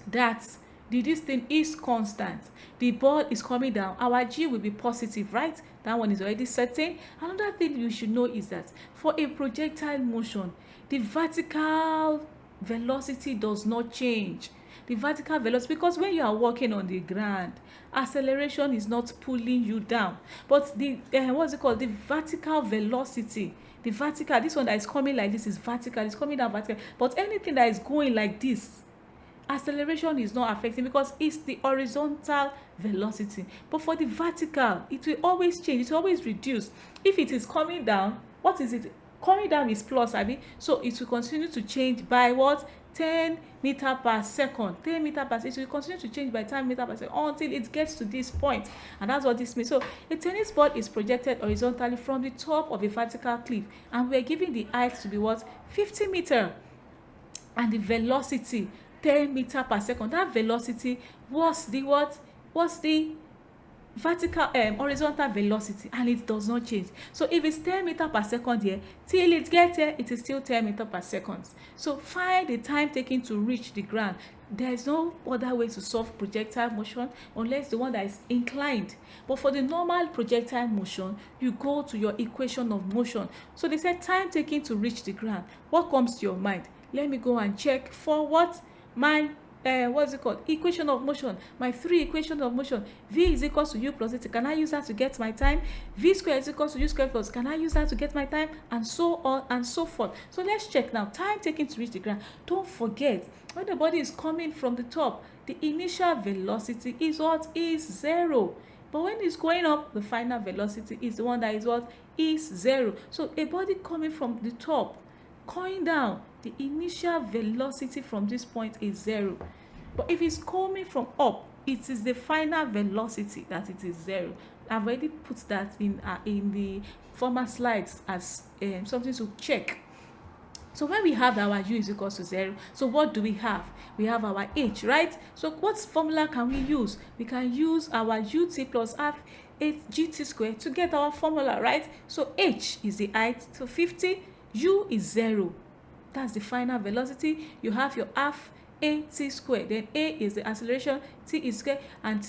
that this thing is constant. The ball is coming down. Our G will be positive, right? That one is already certain. Another thing you should know is that for a projectile motion, the vertical velocity does not change. The vertical velocity, because when you are walking on the ground, acceleration is not pulling you down, but the what's it called, the vertical velocity, the vertical, this one that is coming like this is vertical, it's coming down vertical. But anything that is going like this, acceleration is not affecting because it's the horizontal velocity. But for the vertical, it will always change, it will always reduce. If it is coming down, what is it? Coming down is plus, Abi. So it will continue to change by what? 10 meter per second, 10 meter per second. It will continue to change by 10 meter per second until it gets to this point, and that's what this means. So a tennis ball is projected horizontally from the top of a vertical cliff, and we're giving the height to be what? 50 meter, and the velocity 10 meter per second. That velocity was the what? Was the vertical horizontal velocity, and it does not change. So if it's 10 meter per second here, till it gets here, it is still 10 meter per second. So find the time taken to reach the ground. There is no other way to solve projectile motion unless the one that is inclined. But for the normal projectile motion, you go to your equation of motion. So they said time taken to reach the ground. What comes to your mind? Let me go and check for what? My what's it called? Equation of motion. My 3 equations of motion. V is equals to U plus it. Can I use that to get my time? V squared is equals to U squared plus. Can I use that to get my time? And so on and so forth. So let's check now. Time taken to reach the ground. Don't forget, when the body is coming from the top, the initial velocity is what? Is 0. But when it's going up, the final velocity is the one that is what? Is 0. So a body coming from the top, going down, the initial velocity from this point is 0. But if it's coming from up, it is the final velocity that it is 0. I've already put that in the former slides as something to check. So when we have our u is equals to 0, so what do we have? We have our h, right? So what formula can we use? We can use our ut plus half 8gt squared to get our formula, right? So h is the height, so 50, u is 0. That's the final velocity. You have your half at squared. Then a is the acceleration, t is squared, and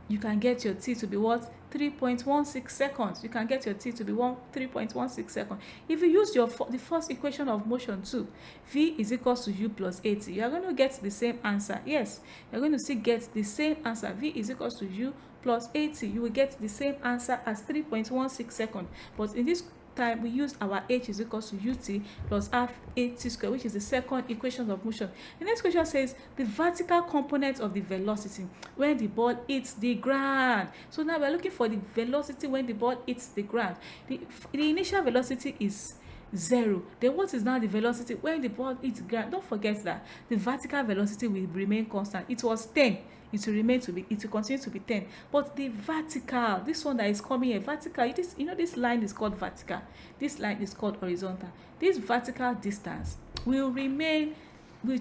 you can get your t to be what? 3.16 seconds. You can get your t to be 3.16 seconds. If you use the first equation of motion too, v is equals to u plus at, you are going to get the same answer. Yes, you're going to still get the same answer. V is equals to u plus at. You will get the same answer as 3.16 seconds. But in this time, we used our h is equals to ut plus half at squared, which is the second equation of motion. The next question says the vertical component of the velocity when the ball hits the ground. So now we're looking for the velocity when the ball hits the ground. The initial velocity is 0. Then what is now the velocity when the ball hits the ground? Don't forget that the vertical velocity will remain constant. It was 10. It will continue to be 10. But the vertical, this one that is coming here, vertical, this line is called vertical. This line is called horizontal. This vertical distance will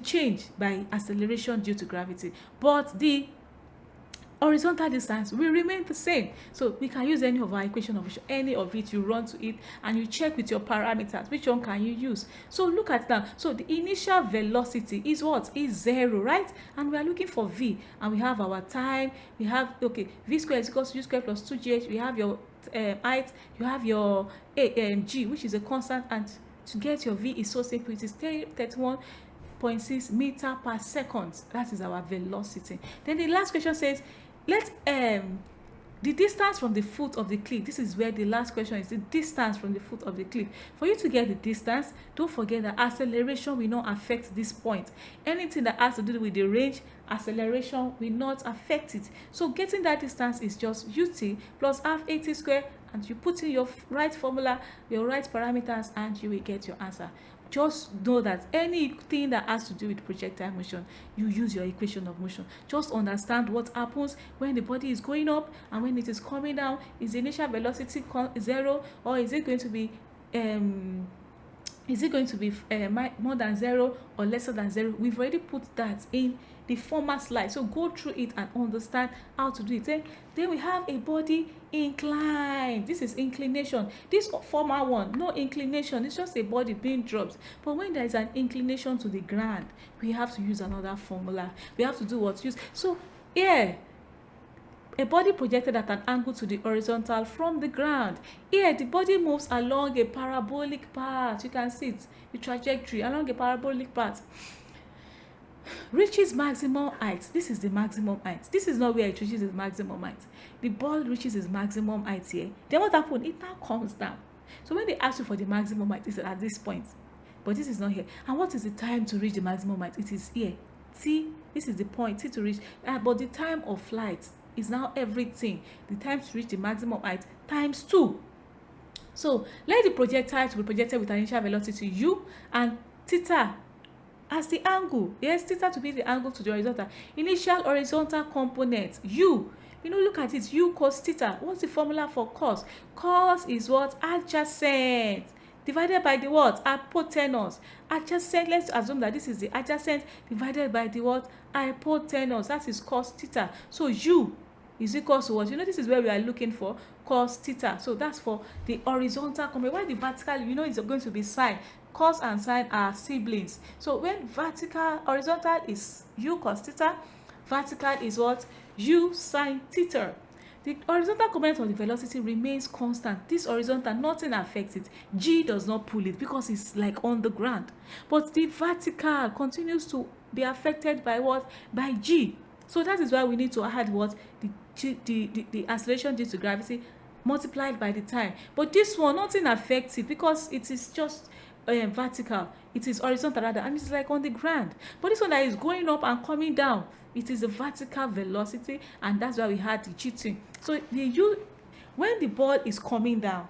change by acceleration due to gravity. But the horizontal distance will remain the same. So we can use any of our equation of motion, any of it, you run to it and you check with your parameters which one can you use. So look at that. So the initial velocity is what? Is 0, right? And we are looking for v, and we have our time. We have, okay, v squared is equals to u squared plus 2gh. We have your height, you have your g, which is a constant, and to get your v is so simple. It is 31.6 meter per second. That is our velocity. Then the last question says, let the distance from the foot of the cliff. This is where the last question is, the distance from the foot of the cliff. For you to get the distance, don't forget that acceleration will not affect this point. Anything that has to do with the range, acceleration will not affect it. So getting that distance is just ut plus half at squared, and you put in your right formula, your right parameters, and you will get your answer. Just know that anything that has to do with projectile motion, you use your equation of motion. Just understand what happens when the body is going up and when it is coming down. Is the initial velocity 0, or is it going to be more than 0 or lesser than 0? We've already put that in the former slide, so go through it and understand how to do it. Then we have a body inclined. This is inclination. This former one, no inclination, it's just a body being dropped. But when there is an inclination to the ground, we have to use another formula. We have to do what? Use. So here, a body projected at an angle to the horizontal from the ground. Here, the body moves along a parabolic path. You can see it, the trajectory along a parabolic path. Reaches maximum height. This is the maximum height. This is not where it reaches its maximum height. The ball reaches its maximum height here. Then what happens? It now comes down. So when they ask you for the maximum height, it's at this point. But this is not here. And what is the time to reach the maximum height? It is here. T, this is the point, T to reach. But the time of flight is now everything. The time to reach the maximum height times 2. So let the projectile to be projected with an initial velocity u, and theta as the angle. Yes, theta to be the angle to the horizontal. Initial horizontal component, u. You know, look at it, u cos theta. What's the formula for cos? Cos is what? Adjacent divided by the what? Hypotenuse. Adjacent, let's assume that this is the adjacent divided by the what? Hypotenuse. That is cos theta. So u is equal to what? You know, this is where we are looking for cos theta. So that's for the horizontal component. While the vertical, you know, is going to be sine. Cos and sine are siblings. So when horizontal is u cos theta, vertical is what? U sine theta. The horizontal component of the velocity remains constant. This horizontal, nothing affects it. G does not pull it because it's like on the ground. But the vertical continues to be affected by what? By G. So that is why we need to add what? The acceleration due to gravity multiplied by the time. But this one, nothing affects it because it is just vertical. It is horizontal rather, and it's like on the ground. But this one that is going up and coming down, it is a vertical velocity, and that's why we had the cheating. So when the ball is coming down,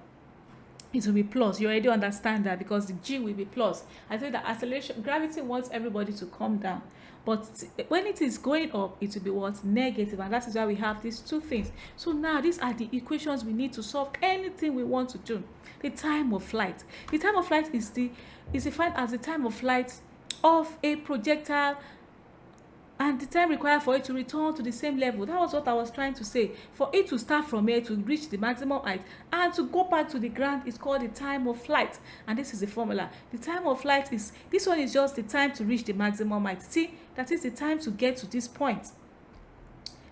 it will be plus. You already understand that because the G will be plus. I think the acceleration, gravity wants everybody to come down. But when it is going up, it will be what? Negative. And that is why we have these two things. So now these are the equations we need to solve anything we want to do. The time of flight. The time of flight is defined as the time of flight of a projectile and the time required for it to return to the same level. That was what I was trying to say. For it to start from here to reach the maximum height and to go back to the ground is called the time of flight. And this is the formula. The time of flight is, this one is just the time to reach the maximum height. See, that is the time to get to this point.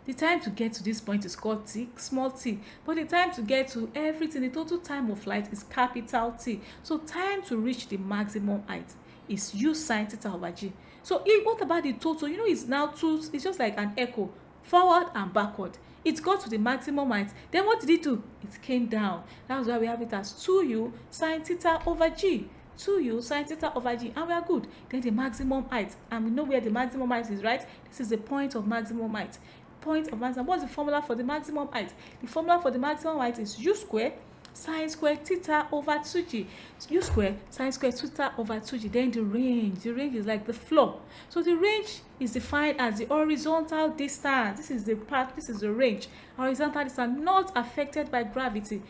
The time to get to this point is called t, small t. But the time to get to everything, the total time of flight is capital T. So time to reach the maximum height is u sine theta over g. So what about the total? You know, it's now it's just like an echo, forward and backward. It got to the maximum height. Then what did it do? It came down. That's why we have it as 2u sine theta over g. 2u sine theta over g, and we are good. Then the maximum height, and we know where the maximum height is, right? This is the point of maximum height. Point of maximum. What's the formula for the maximum height? The formula for the maximum height is u square sine square theta over 2g. U square sine square theta over 2g. Then the range is like the floor. So the range is defined as the horizontal distance. This is the part, this is the range. Horizontal distance not affected by gravity,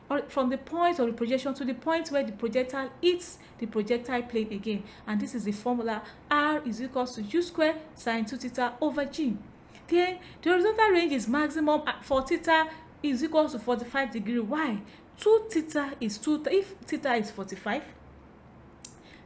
or from the point of the projection to the point where the projectile hits the projectile plane again. And this is the formula. R is equal to u square sine 2 theta over g. Then the horizontal range is maximum for theta is equal to 45 degrees. Why? 2 theta is 2. If theta is 45,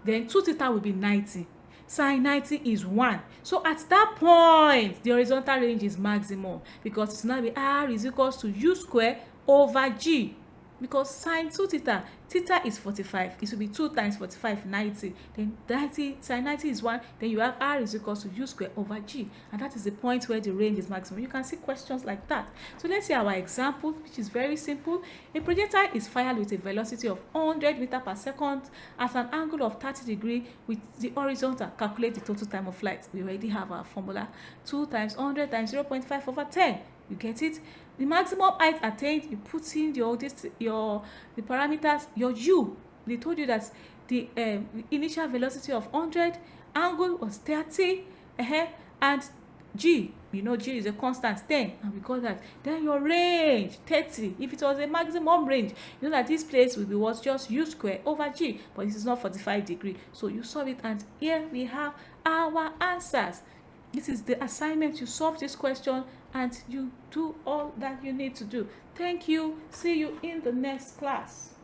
then 2 theta will be 90. Sine 90 is 1. So at that point, the horizontal range is maximum because it's now be R is equal to u square over g. Because sine 2 theta, theta is 45. It will be 2 times 45, 90. Then 90, sine 90 is 1. Then you have R is equal to u square over g. And that is the point where the range is maximum. You can see questions like that. So let's see our example, which is very simple. A projectile is fired with a velocity of 100 meters per second at an angle of 30 degrees with the horizontal. Calculate the total time of flight. We already have our formula. 2 times 100 times 0.5 over 10. You get it? The maximum height attained, you put in the parameters, your u. They told you that the initial velocity of 100, angle was 30, and g, you know g is a constant 10, and we got that. Then your range 30. If it was a maximum range, you know that this place will be what? Just u square over g, but this is not 45 degrees. So you solve it, and here we have our answers. This is the assignment. You solve this question and you do all that you need to do. Thank you. See you in the next class.